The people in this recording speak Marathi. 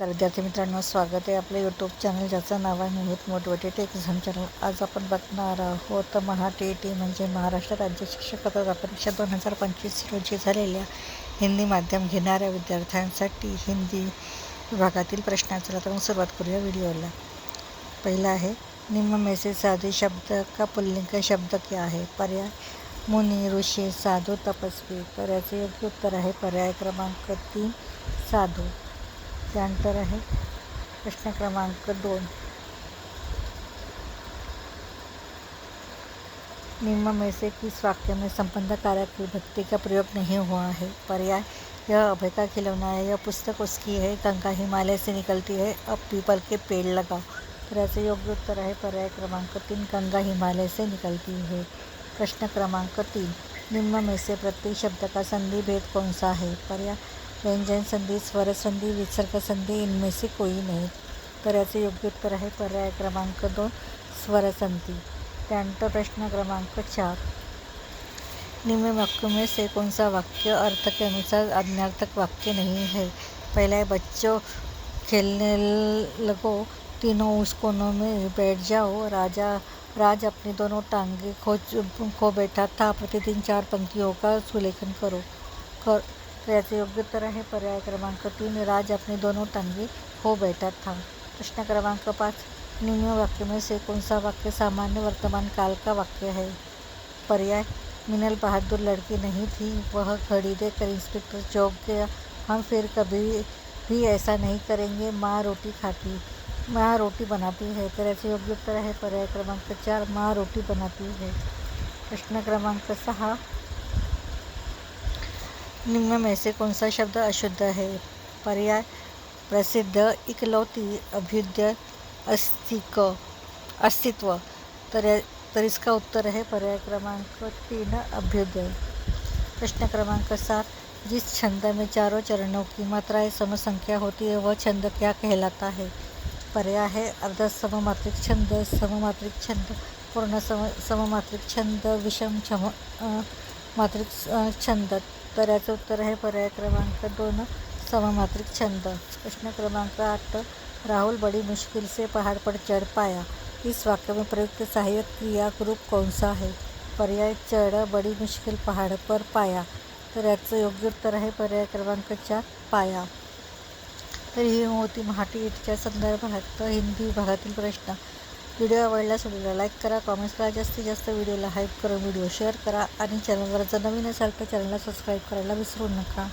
नमस्कार विद्यार्थी मित्रांनो, स्वागत आहे आपल्या यूट्यूब चॅनल ज्याचं नाव आहे मोहित मोटिवेटेड एक्झाम चॅनल। आज आपण बघणार आहोत महा-टी-ई-टी म्हणजे महाराष्ट्र राज्य शिक्षक पात्रता परीक्षा 2025 रोजी झालेल्या हिंदी माध्यम घेणाऱ्या विद्यार्थ्यांसाठी हिंदी विभागातील प्रश्नांचा। चला तर मग सुरुवात करूया व्हिडिओला। पहिला आहे, निम्न में से साधु शब्द का पुल्लिंग शब्द क्या है? पर्याय मुनी, ऋषी, साधु, तपस्वी। तर याचे योग्य उत्तर आहे पर्याय क्रमांक 3 साधु। त्यानंतर आहे प्रश्न क्रमांक 2, निम्न में से किस वाक्य में संबंध कारक विभक्ति का प्रयोग नहीं हुआ है? पर्याय यह अभय का खिलौना है, यह पुस्तक उसकी है, गंगा हिमालय से निकलती है, अब पीपल के पेड़ लगाओ। तर याचे योग्य उत्तर आहे पर्याय क्रमांक 3 गंगा हिमालय से निकलती है। प्रश्न क्रमांक 3, निम्न में से प्रत्येक शब्द का संधि भेद कौन सा है? पर्याय व्यंजन संधि, स्वर संधि, विसर्ग संधि, इनमें से कोई नहीं। तर याचे योग्य उत्तर आहे पर्याय क्रमांक 2 स्वर संधि। त्यानंतर प्रश्न क्रमांक 4, निम्न वाक्यों में से कौन सा वाक्य अर्थ के अनुसार आज्ञार्थक वाक्य नहीं है? पहला है बच्चों खेलने लगो, तीनों उस कोनों में बैठ जाओ, राज अपनी दोनों टांगे खो बैठा था, प्रतिदिन 4 पंक्तियों का सुलेखन करो। तो याचे योग्य उत्तर आहे पर्याय क्रमांक 3 राज अपनी दोनों टांगे खो बैठा था। प्रश्न क्रमांक 5, निम्न वाक्य में से कौन सा वाक्य सामान्य वर्तमान काल का वाक्य है? पर्याय मिनल बहादुर लड़की नहीं थी, वह घड़ी देकर इंस्पेक्टर चौक गया, हम फिर कभी भी ऐसा नहीं करेंगे, माँ रोटी बनाती है। तर याचे योग्य उत्तर आहे पर्याय क्रमांक 4 माँ रोटी बनाती है। प्रश्न क्रमांक 6, निम्न में से कौन सा शब्द अशुद्ध है? पर्याय प्रसिद्ध, इकलौती, अभ्युदय, अस्तित्व। तर इसका उत्तर है पर्याय क्रमांक 3 अभ्युदय। प्रश्न क्रमांक 7, जिस छंद में चारों चरणों की मात्राएं समसंख्या होती है वह छंद क्या कहलाता है? पर्याय है अर्ध सममात्रिक छंद, सममात्रिक छंद, पूर्ण सममात्रिक छंद, विषम मात्रिक छंद। तर याचं उत्तर आहे पर्याय क्रमांक 2 सममात्रिक छंद। प्रश्न क्रमांक 8, राहुल बड़ी मुश्किल से पहाड़ पर चढ़ पाया, इस वाक्य में प्रयुक्त सहायक क्रिया ग्रुप कौन सा है? पर्याय चढ़, बड़ी मुश्किल, पहाड़ पर, पाया। तर याचं योग्य उत्तर आहे पर्याय क्रमांक 4 पाया। तर ही होती महा-टी-ई-टीच्या संदर्भात हिंदी विभागातील प्रश्न। व्हिडिओ आवडल्यास व्हिडिओला लाईक करा, कॉमेंट्स करा, जास्तीत जास्त व्हिडिओला हाईप करून व्हिडिओ शेअर करा आणि चॅनलवर जर नवीन असाल तर चॅनलला सबस्क्राईब करायला विसरू नका।